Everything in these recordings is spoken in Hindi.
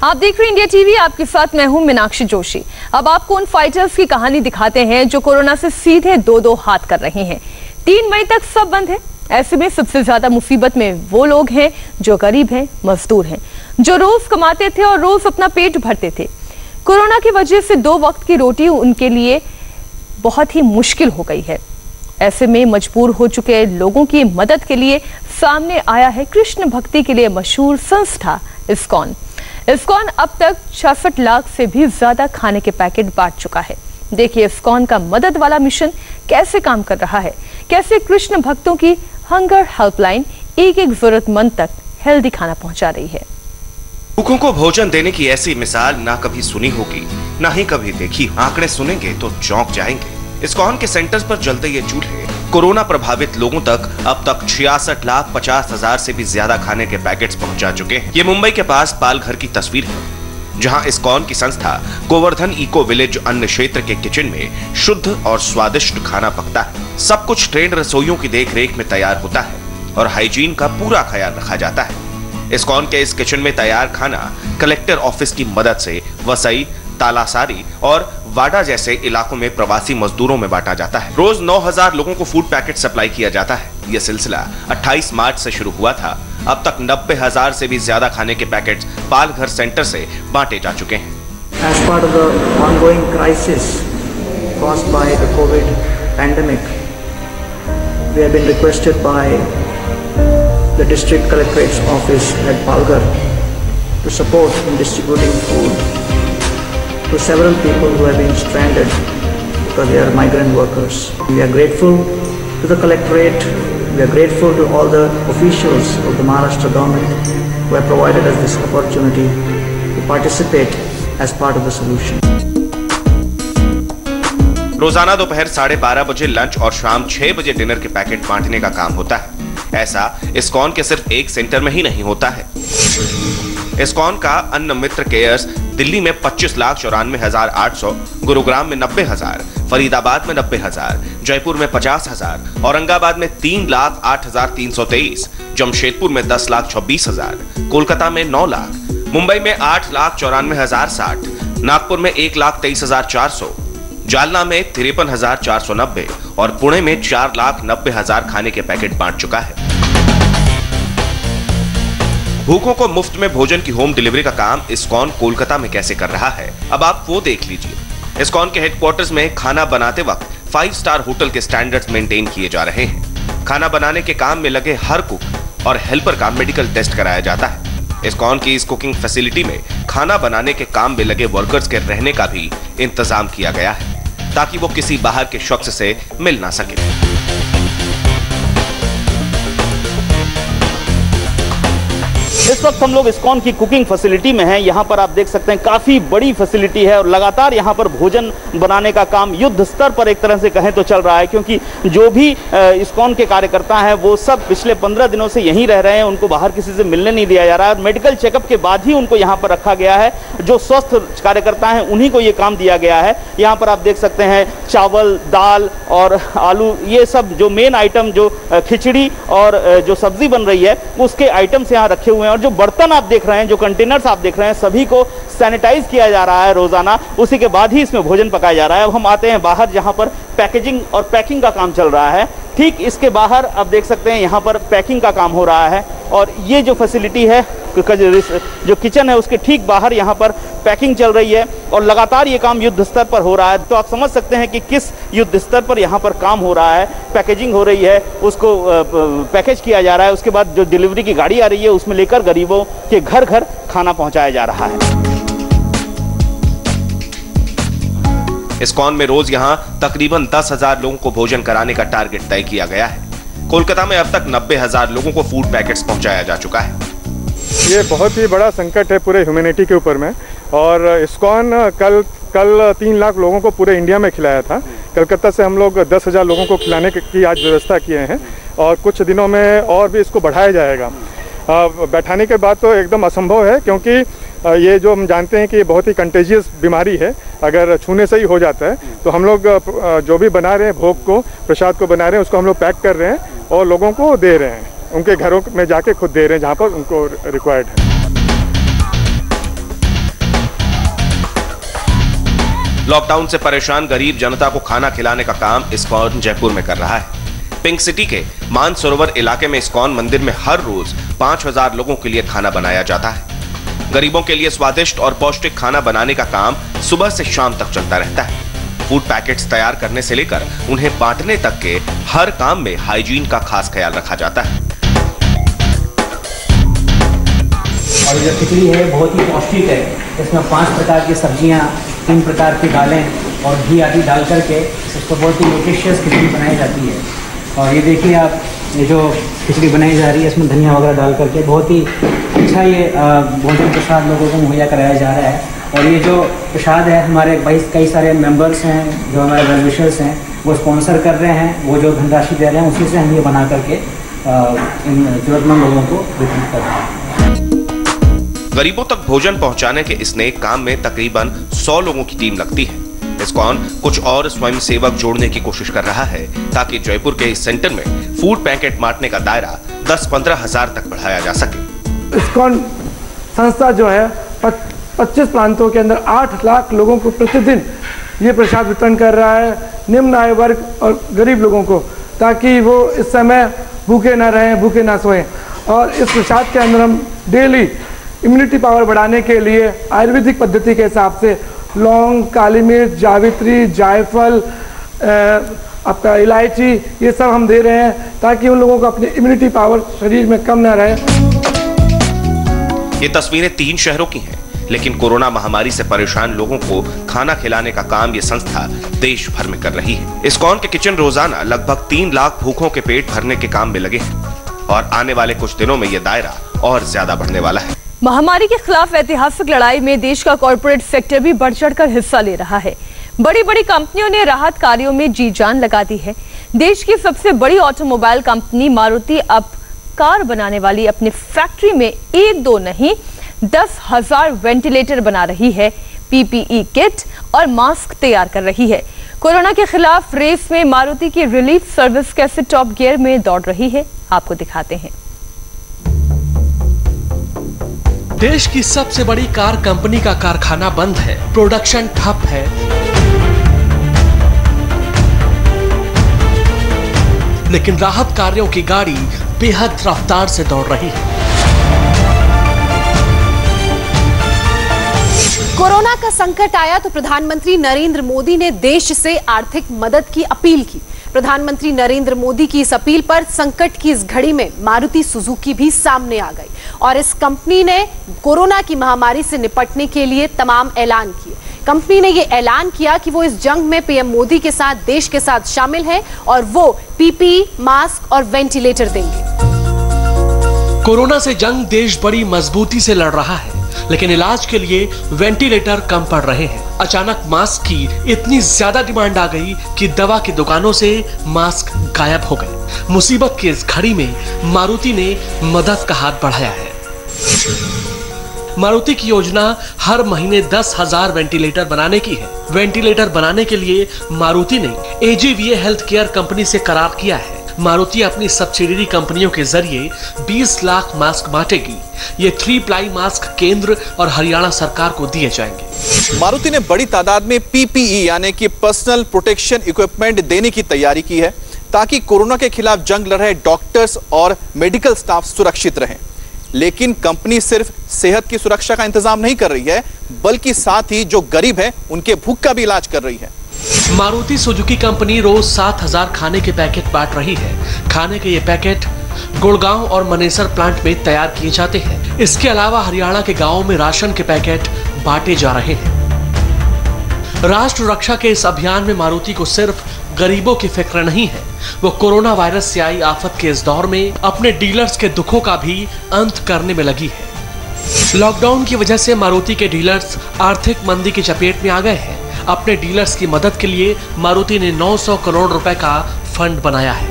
आप देख रहे हैं इंडिया टीवी, आपके साथ मैं हूं मीनाक्षी जोशी। अब आपको उन फाइटर्स की कहानी दिखाते हैं जो कोरोना से सीधे दो हाथ कर रहे हैं। 3 मई तक सब बंद है। ऐसे में सबसे ज्यादा मुसीबत में वो लोग हैं जो गरीब हैं, मजदूर हैं, जो रोज कमाते थे और रोज अपना पेट भरते थे। कोरोना की वजह से 2 वक्त की रोटी उनके लिए बहुत ही मुश्किल हो गई है। ऐसे में मजबूर हो चुके लोगों की मदद के लिए सामने आया है कृष्ण भक्ति के लिए मशहूर संस्था इस्कॉन। इस्कॉन अब तक 66 लाख से भी ज्यादा खाने के पैकेट बांट चुका है। देखिए इस्कॉन का मदद वाला मिशन कैसे काम कर रहा है, कैसे कृष्ण भक्तों की हंगर हेल्पलाइन एक जरूरतमंद तक हेल्दी खाना पहुंचा रही है। भूखों को भोजन देने की ऐसी मिसाल ना कभी सुनी होगी, ना ही कभी देखी। आंकड़े सुनेंगे तो चौंक जाएंगे। इस्कॉन के सेंटर्स पर जलते ये चूल्हे कोरोना प्रभावित लोगों तक अब तक 66,50,000 से भी ज्यादा खाने के पैकेट्स पहुंचा चुके हैं। ये मुंबई के पास पालघर की तस्वीर है, जहां इस्कॉन की संस्था गोवर्धन इको विलेज अन्न क्षेत्र के किचन में शुद्ध और स्वादिष्ट खाना पकता है। सब कुछ ट्रेंड रसोइयों की देखरेख में तैयार होता है और हाइजीन का पूरा ख्याल रखा जाता है। इस्कॉन के इस किचन में तैयार खाना कलेक्टर ऑफिस की मदद से वसई, तालासारी और वाडा जैसे इलाकों में प्रवासी मजदूरों में बांटा जाता है। रोज 9,000 लोगों को फूड पैकेट सप्लाई किया जाता है। यह सिलसिला 28 मार्च से शुरू हुआ था। अब तक 90,000 से भी ज्यादा खाने के पैकेट्स पालघर सेंटर से बांटे जा चुके हैं। As part of the ongoing crisis caused by the COVID pandemic, we have been requested by the district collectorate's office at Palghar to support in distributing food to several people who have been stranded because they are migrant workers. We are grateful to the collectorate, we are grateful to all the officials of the Maharashtra government who have provided us this opportunity to participate as part of the solution. रोजाना दोपहर 12:30 बजे लंच और शाम 6 बजे डिनर के पैकेट बांटने का काम होता है। ऐसा इस्कॉन के सिर्फ एक सेंटर में ही नहीं होता है। इस्कॉन का अन्न मित्र केयर्स दिल्ली में 25,94,800, गुरुग्राम में 90,000, फरीदाबाद में 90,000, जयपुर में 50,000, औरंगाबाद में 3,08,323, जमशेदपुर में 10,26,000, कोलकाता में 9 लाख, मुंबई में 8,94,060, नागपुर में 1,23,400, जालना में 53,490 और पुणे में 4,90,000 खाने के पैकेट बांट चुका है। भूखों को मुफ्त में भोजन की होम डिलीवरी का काम इस्कॉन कोलकाता में कैसे कर रहा है, अब आप वो देख लीजिए। इस्कॉन के हेडक्वार्टर्स में खाना बनाते वक्त 5 स्टार होटल के स्टैंडर्ड्स मेंटेन किए जा रहे हैं। खाना बनाने के काम में लगे हर कुक और हेल्पर का मेडिकल टेस्ट कराया जाता है। इस्कॉन की इस कुकिंग फैसिलिटी में खाना बनाने के काम में लगे वर्कर्स के रहने का भी इंतजाम किया गया है ताकि वो किसी बाहर के शख्स से मिल ना सके। इस वक्त हम लोग इस्कॉन की कुकिंग फैसिलिटी में हैं। यहाँ पर आप देख सकते हैं काफ़ी बड़ी फैसिलिटी है और लगातार यहाँ पर भोजन बनाने का काम युद्ध स्तर पर एक तरह से कहें तो चल रहा है, क्योंकि जो भी इस्कॉन के कार्यकर्ता हैं वो सब पिछले 15 दिनों से यहीं रह रहे हैं। उनको बाहर किसी से मिलने नहीं दिया जा रहा है और मेडिकल चेकअप के बाद ही उनको यहाँ पर रखा गया है। जो स्वस्थ कार्यकर्ता हैं उन्हीं को ये काम दिया गया है। यहाँ पर आप देख सकते हैं चावल, दाल और आलू, ये सब जो मेन आइटम, जो खिचड़ी और जो सब्जी बन रही है उसके आइटम्स यहाँ रखे हुए हैं। जो बर्तन आप देख रहे हैं, जो कंटेनर्स आप देख रहे हैं, सभी को सैनिटाइज किया जा रहा है रोजाना। उसी के बाद ही इसमें भोजन पकाया जा रहा है। अब हम आते हैं बाहर जहां पर पैकेजिंग और पैकिंग का काम चल रहा है। ठीक इसके बाहर आप देख सकते हैं यहाँ पर पैकिंग का काम हो रहा है और ये जो फैसिलिटी है, जो किचन है उसके ठीक बाहर यहाँ पर पैकिंग चल रही है और लगातार ये काम युद्ध स्तर पर हो रहा है। तो आप समझ सकते हैं कि किस युद्ध स्तर पर यहाँ पर काम हो रहा है। पैकेजिंग हो रही है, उसको पैकेज किया जा रहा है, उसके बाद जो डिलीवरी की गाड़ी आ रही है उसमें लेकर गरीबों के घर घर खाना पहुँचाया जा रहा है। इस्कॉन में रोज यहां तकरीबन 10,000 लोगों को भोजन कराने का टारगेट तय किया गया है। कोलकाता में अब तक 90,000 लोगों को फूड पैकेट्स पहुंचाया जा चुका है। ये बहुत ही बड़ा संकट है पूरे ह्यूमैनिटी के ऊपर में और इस्कॉन कल 3 लाख लोगों को पूरे इंडिया में खिलाया था। कलकत्ता से हम लोग 10,000 लोगों को खिलाने की आज व्यवस्था किए हैं और कुछ दिनों में और भी इसको बढ़ाया जाएगा। बैठाने के बाद तो एकदम असंभव है, क्योंकि ये जो हम जानते हैं कि ये बहुत ही कंटेजियस बीमारी है। अगर छूने से ही हो जाता है तो हम लोग जो भी बना रहे हैं भोग को, प्रसाद को बना रहे हैं, उसको हम लोग पैक कर रहे हैं और लोगों को दे रहे हैं। उनके घरों में जाके खुद दे रहे हैं जहाँ पर उनको रिक्वायर्ड है। लॉकडाउन से परेशान गरीब जनता को खाना खिलाने का काम इस्कॉन जयपुर में कर रहा है। पिंक सिटी के मानसरोवर इलाके में इस्कॉन मंदिर में हर रोज 5000 लोगों के लिए खाना बनाया जाता है। गरीबों के लिए स्वादिष्ट और पौष्टिक खाना बनाने का काम सुबह से शाम तक चलता रहता है। फूड पैकेट्स तैयार करने से लेकर उन्हें बांटने तक के हर काम में हाइजीन का खास ख्याल रखा जाता है। और जो खिचड़ी है बहुत ही पौष्टिक है। इसमें 5 प्रकार की सब्जियां, 3 प्रकार की दालें और घी आदि डाल करके इसको बहुत ही न्यूट्रिशियस खिचड़ी बनाई जाती है। और ये देखिए आप, ये जो खिचड़ी बनाई जा रही है इसमें धनिया वगैरह डाल करके बहुत ही अच्छा ये भोजन प्रसाद लोगों को मुहैया कराया जा रहा है। और ये जो प्रसाद है हमारे कई सारे मेंबर्स हैं जो हमारे वेल विशर्स हैं वो स्पॉन्सर कर रहे हैं। वो जो धनराशि दे रहे हैं उसी से हम ये बना करके इन जरूरतमंद लोगों को वितरित कर रहे हैं। गरीबों तक भोजन पहुंचाने के इस नेक काम में तकरीबन 100 लोगों की टीम लगती है। इस्कॉन कुछ और स्वयंसेवक जोड़ने की कोशिश कर रहा है ताकि जयपुर के इस सेंटर में फूड पैकेट बांटने का दायरा 10-15 हजार तक बढ़ाया जा सके। इस्कॉन संस्था जो है 25 प्रांतों के अंदर 8 लाख लोगों को प्रतिदिन ये प्रसाद वितरण कर रहा है, निम्न आय वर्ग और गरीब लोगों को, ताकि वो इस समय भूखे ना रहें, भूखे ना सोएं। और इस प्रसाद के अंदर हम डेली इम्यूनिटी पावर बढ़ाने के लिए आयुर्वेदिक पद्धति के हिसाब से लौंग, काली मिर्च, जावित्री, जायफल, आपका इलायची, ये सब हम दे रहे हैं ताकि उन लोगों को अपनी इम्यूनिटी पावर शरीर में कम ना रहे। ये तस्वीरें 3 शहरों की हैं, लेकिन कोरोना महामारी से परेशान लोगों को खाना खिलाने का काम ये संस्था देश भर में कर रही है। इस्कॉन के किचन रोजाना लगभग 3 लाख भूखों के पेट भरने के काम में लगे हैं और आने वाले कुछ दिनों में ये दायरा और ज्यादा बढ़ने वाला है। महामारी के खिलाफ ऐतिहासिक लड़ाई में देश का कॉर्पोरेट सेक्टर भी बढ़ चढ़कर हिस्सा ले रहा है। बड़ी बड़ी कंपनियों ने राहत कार्यों में जी जान लगा दी है। देश की सबसे बड़ी ऑटोमोबाइल कंपनी मारुति अब कार बनाने वाली अपनी फैक्ट्री में 1-2 नहीं 10,000 वेंटिलेटर बना रही है, पीपीई किट और मास्क तैयार कर रही है। कोरोना के खिलाफ रेस में मारुति की रिलीफ सर्विस कैसे टॉप गियर में दौड़ रही है, आपको दिखाते हैं। देश की सबसे बड़ी कार कंपनी का कारखाना बंद है, प्रोडक्शन ठप है। लेकिन राहत कार्यों की गाड़ी बेहद रफ्तार से दौड़ रही है। कोरोना का संकट आया तो प्रधानमंत्री नरेंद्र मोदी ने देश से आर्थिक मदद की अपील की। प्रधानमंत्री नरेंद्र मोदी की इस अपील पर संकट की इस घड़ी में मारुति सुजुकी भी सामने आ गई और इस कंपनी ने कोरोना की महामारी से निपटने के लिए तमाम ऐलान किए। कंपनी ने यह ऐलान किया कि वो इस जंग में पीएम मोदी के साथ देश के साथ शामिल है और वो पीपीई, मास्क और वेंटिलेटर देंगे। कोरोना से जंग देश बड़ी मजबूती से लड़ रहा है, लेकिन इलाज के लिए वेंटिलेटर कम पड़ रहे हैं। अचानक मास्क की इतनी ज्यादा डिमांड आ गई कि दवा की दुकानों से मास्क गायब हो गए। मुसीबत की इस घड़ी में मारुति ने मदद का हाथ बढ़ाया है। मारुति की योजना हर महीने 10,000 वेंटिलेटर बनाने की है। वेंटिलेटर बनाने के लिए मारुति ने AGVA हेल्थ केयर कंपनी से करार किया है। मारुति अपनी सब्सिडियरी कंपनियों के जरिए 20 लाख मास्क बांटेगी। ये 3 प्लाई मास्क केंद्र और हरियाणा सरकार को दिए जाएंगे। मारुति ने बड़ी तादाद में PPE यानी कि पर्सनल प्रोटेक्शन इक्विपमेंट देने की तैयारी की है ताकि कोरोना के खिलाफ जंग लड़ रहे डॉक्टर्स और मेडिकल स्टाफ सुरक्षित रहें। लेकिन कंपनी सिर्फ सेहत की सुरक्षा का इंतजाम नहीं कर रही है, बल्कि साथ ही जो गरीब हैं उनके भूख का भी इलाज कर रही है। मारुति सुजुकी कंपनी रोज 7,000 खाने के पैकेट बांट रही है। खाने के ये पैकेट गुड़गांव और मनेसर प्लांट में तैयार किए जाते हैं। इसके अलावा हरियाणा के गांवों में राशन के पैकेट बांटे जा रहे हैं। राष्ट्र रक्षा के इस अभियान में मारुति को सिर्फ गरीबों की फिक्र नहीं है, वो कोरोना वायरस से आई आफत के इस दौर में अपने डीलर्स के दुखों का भी अंत करने में लगी है। लॉकडाउन की वजह से मारुति के डीलर्स आर्थिक मंदी की चपेट में आ गए हैं। अपने डीलर्स की मदद के लिए मारुति ने 900 करोड़ रुपए का फंड बनाया है।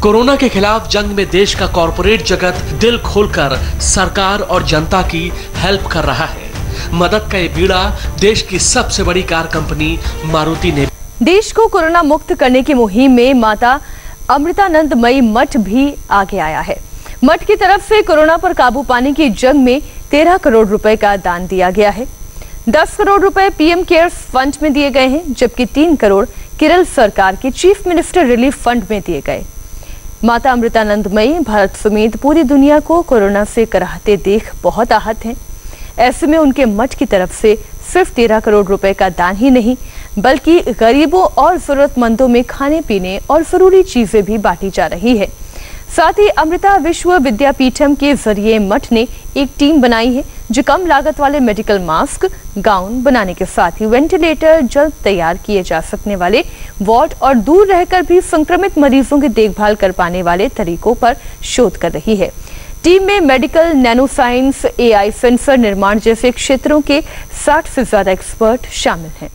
कोरोना के खिलाफ जंग में देश का कॉर्पोरेट जगत दिल खोलकर सरकार और जनता की हेल्प कर रहा है। मदद का ये बीड़ा देश की सबसे बड़ी कार कंपनी मारुति ने। देश को कोरोना मुक्त करने की मुहिम में माता अमृतानंदमयी मठ भी आगे आया है। मठ की तरफ से कोरोना पर काबू पाने की जंग में 13 करोड़ रुपए का दान दिया गया है। 10 करोड़ रुपए पीएम केयर्स फंड में दिए गए हैं, जबकि 3 करोड़ केरल सरकार के चीफ मिनिस्टर रिलीफ फंड में दिए गए। माता अमृतानंदमयी भारत समेत पूरी दुनिया को कोरोना से कराहते देख बहुत आहत हैं। ऐसे में उनके मठ की तरफ से सिर्फ 13 करोड़ रुपए का दान ही नहीं, बल्कि गरीबों और जरूरतमंदों में खाने पीने और जरूरी चीजें भी बांटी जा रही है। साथ ही अमृता विश्व विद्यापीठम के जरिए मठ ने एक टीम बनाई है जो कम लागत वाले मेडिकल मास्क, गाउन बनाने के साथ ही वेंटिलेटर, जल्द तैयार किए जा सकने वाले वार्ड और दूर रहकर भी संक्रमित मरीजों की देखभाल कर पाने वाले तरीकों पर शोध कर रही है। टीम में medical, nano science, AI sensor निर्माण जैसे क्षेत्रों के 60 से ज्यादा एक्सपर्ट शामिल हैं।